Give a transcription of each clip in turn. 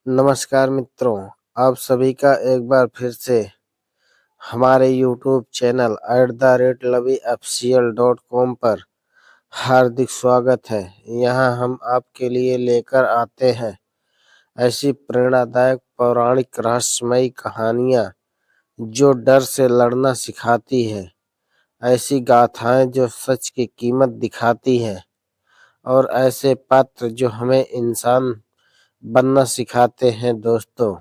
नमस्कार मित्रों, आप सभी का एक बार फिर से हमारे यूट्यूब चैनल @lovyofficial.com पर हार्दिक स्वागत है। यहाँ हम आपके लिए लेकर आते हैं ऐसी प्रेरणादायक पौराणिक रहस्यमयी कहानियाँ जो डर से लड़ना सिखाती है, ऐसी गाथाएं जो सच की कीमत दिखाती हैं और ऐसे पात्र जो हमें इंसान बनना सिखाते हैं दोस्तों।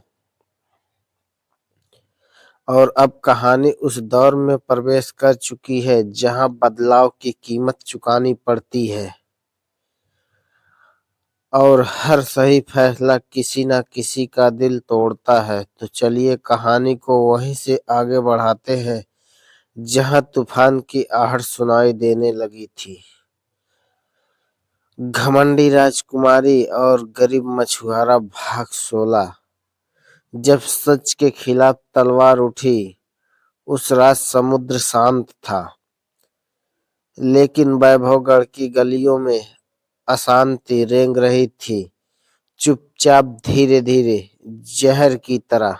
और अब कहानी उस दौर में प्रवेश कर चुकी है जहां बदलाव की कीमत चुकानी पड़ती है और हर सही फैसला किसी न किसी का दिल तोड़ता है। तो चलिए कहानी को वहीं से आगे बढ़ाते हैं जहां तूफान की आहट सुनाई देने लगी थी। घमंडी राजकुमारी और गरीब मछुआरा भाग 16। जब सच के खिलाफ तलवार उठी, उस रात समुद्र शांत था, लेकिन वैभवगढ़ की गलियों में अशांति रेंग रही थी। चुपचाप, धीरे धीरे, जहर की तरह,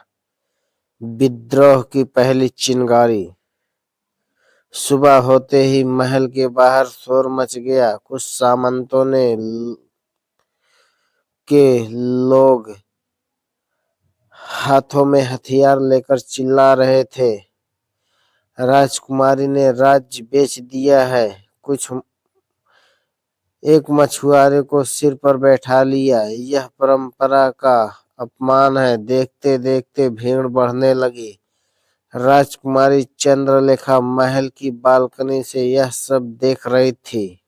विद्रोह की पहली चिंगारी। सुबह होते ही महल के बाहर शोर मच गया। कुछ सामंतों के लोग हाथों में हथियार लेकर चिल्ला रहे थे, राजकुमारी ने राज्य बेच दिया है। एक मछुआरे को सिर पर बैठा लिया। यह परंपरा का अपमान है। देखते देखते भीड़ बढ़ने लगी। राजकुमारी चंद्रलेखा महल की बालकनी से यह सब देख रही थी।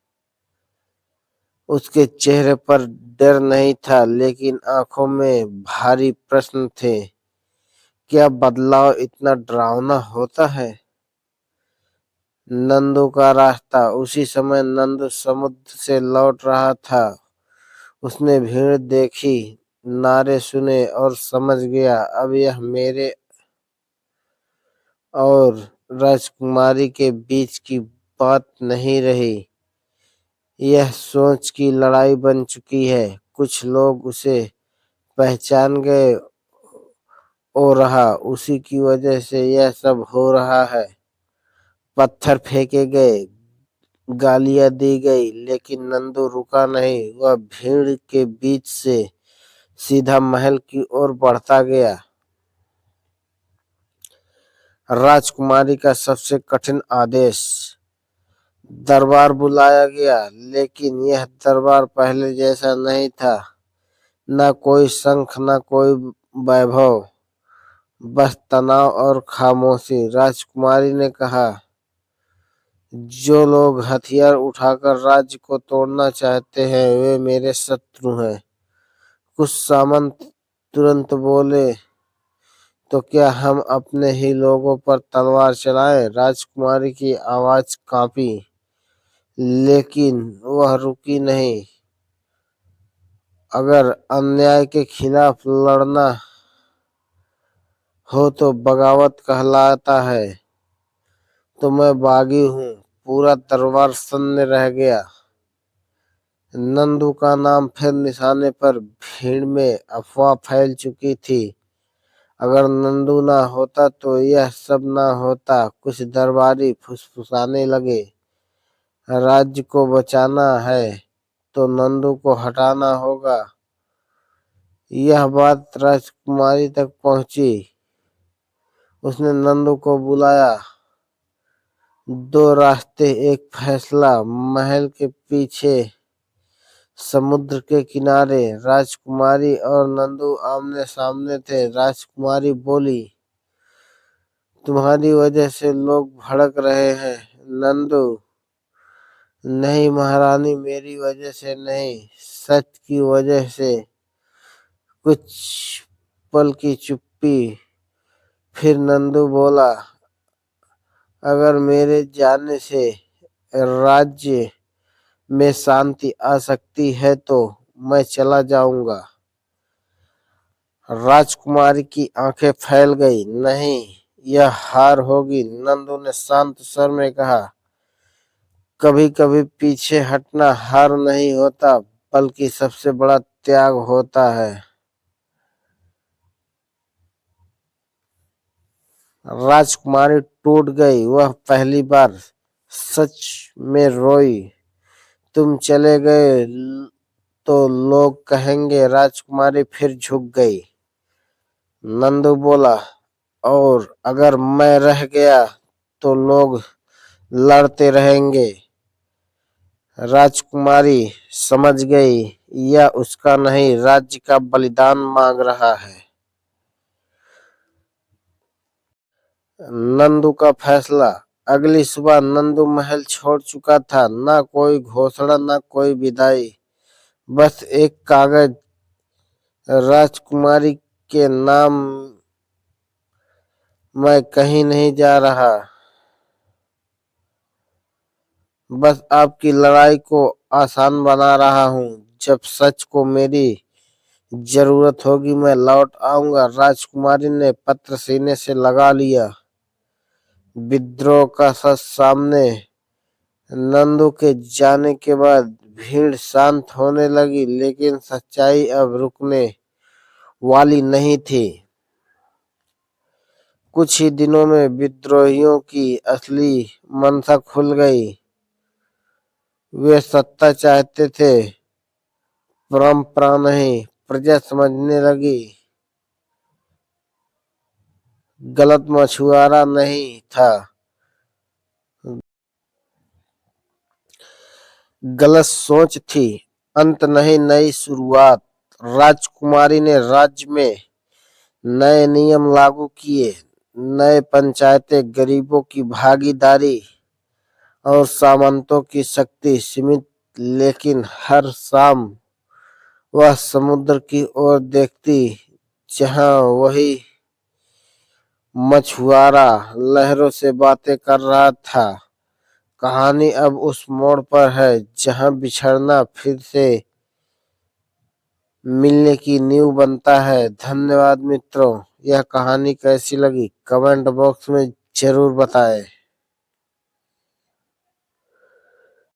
उसके चेहरे पर डर नहीं था, लेकिन आंखों में भारी प्रश्न थे। क्या बदलाव इतना डरावना होता है? नंदू का रास्ता। उसी समय नंदू समुद्र से लौट रहा था। उसने भीड़ देखी, नारे सुने और समझ गया अब यह मेरे और राजकुमारी के बीच की बात नहीं रही, यह सोच की लड़ाई बन चुकी है। कुछ लोग उसे पहचान गए और रहा उसी की वजह से यह सब हो रहा है। पत्थर फेंके गए, गालियां दी गई, लेकिन नंदू रुका नहीं। वह भीड़ के बीच से सीधा महल की ओर बढ़ता गया। राजकुमारी का सबसे कठिन आदेश। दरबार बुलाया गया, लेकिन यह दरबार पहले जैसा नहीं था। न कोई शंख, न कोई वैभव, बस तनाव और खामोशी। राजकुमारी ने कहा, जो लोग हथियार उठाकर राज्य को तोड़ना चाहते हैं वे मेरे शत्रु हैं। कुछ सामंत तुरंत बोले, तो क्या हम अपने ही लोगों पर तलवार चलाएं? राजकुमारी की आवाज कांपी, लेकिन वह रुकी नहीं। अगर अन्याय के खिलाफ लड़ना हो तो बगावत कहलाता है। तो मैं बागी हूँ। पूरा दरबार सन्न रह गया। नंदू का नाम फिर निशाने पर। भीड़ में अफवाह फैल चुकी थी, अगर नंदू ना होता तो यह सब ना होता। कुछ दरबारी फुसफुसाने लगे, राज्य को बचाना है तो नंदू को हटाना होगा। यह बात राजकुमारी तक पहुंची। उसने नंदू को बुलाया। दो रास्ते, एक फैसला। महल के पीछे समुद्र के किनारे राजकुमारी और नंदू आमने सामने थे। राजकुमारी बोली, तुम्हारी वजह से लोग भड़क रहे हैं। नंदू, नहीं महारानी, मेरी वजह से नहीं, सच की वजह से। कुछ पल की चुप्पी, फिर नंदू बोला, अगर मेरे जाने से राज्य में शांति आ सकती है तो मैं चला जाऊंगा। राजकुमारी की आंखें फैल गई। नहीं, यह हार होगी। नंदू ने शांत स्वर में कहा, कभी कभी पीछे हटना हार नहीं होता, बल्कि सबसे बड़ा त्याग होता है। राजकुमारी टूट गई। वह पहली बार सच में रोई। तुम चले गए तो लोग कहेंगे। राजकुमारी फिर झुक गई। नंदू बोला, और अगर मैं रह गया तो लोग लड़ते रहेंगे। राजकुमारी समझ गई, यह उसका नहीं, राज्य का बलिदान मांग रहा है। नंदू का फैसला। अगली सुबह नंदू महल छोड़ चुका था। ना कोई घोषणा, ना कोई विदाई, बस एक कागज। राजकुमारी के नाम, मैं कहीं नहीं जा रहा, बस आपकी लड़ाई को आसान बना रहा हूँ। जब सच को मेरी जरूरत होगी मैं लौट आऊंगा। राजकुमारी ने पत्र सीने से लगा लिया। विद्रोह का सच सामने। नंदू के जाने के बाद भीड़ शांत होने लगी, लेकिन सच्चाई अब रुकने वाली नहीं थी। कुछ ही दिनों में विद्रोहियों की असली मंशा खुल गई। वे सत्ता चाहते थे, परंपरा नहीं। प्रजा समझने लगी, गलत मछुआरा नहीं था, गलत सोच थी। अंत नहीं, नई शुरुआत। राजकुमारी ने राज्य में नए नियम लागू किए। नए पंचायतें, गरीबों की भागीदारी और सामंतों की शक्ति सीमित। लेकिन हर शाम वह समुद्र की ओर देखती, जहां वही मछुआरा लहरों से बातें कर रहा था। कहानी अब उस मोड़ पर है जहां बिछड़ना फिर से मिलने की नींव बनता है। धन्यवाद मित्रों। यह कहानी कैसी लगी कमेंट बॉक्स में जरूर बताएं।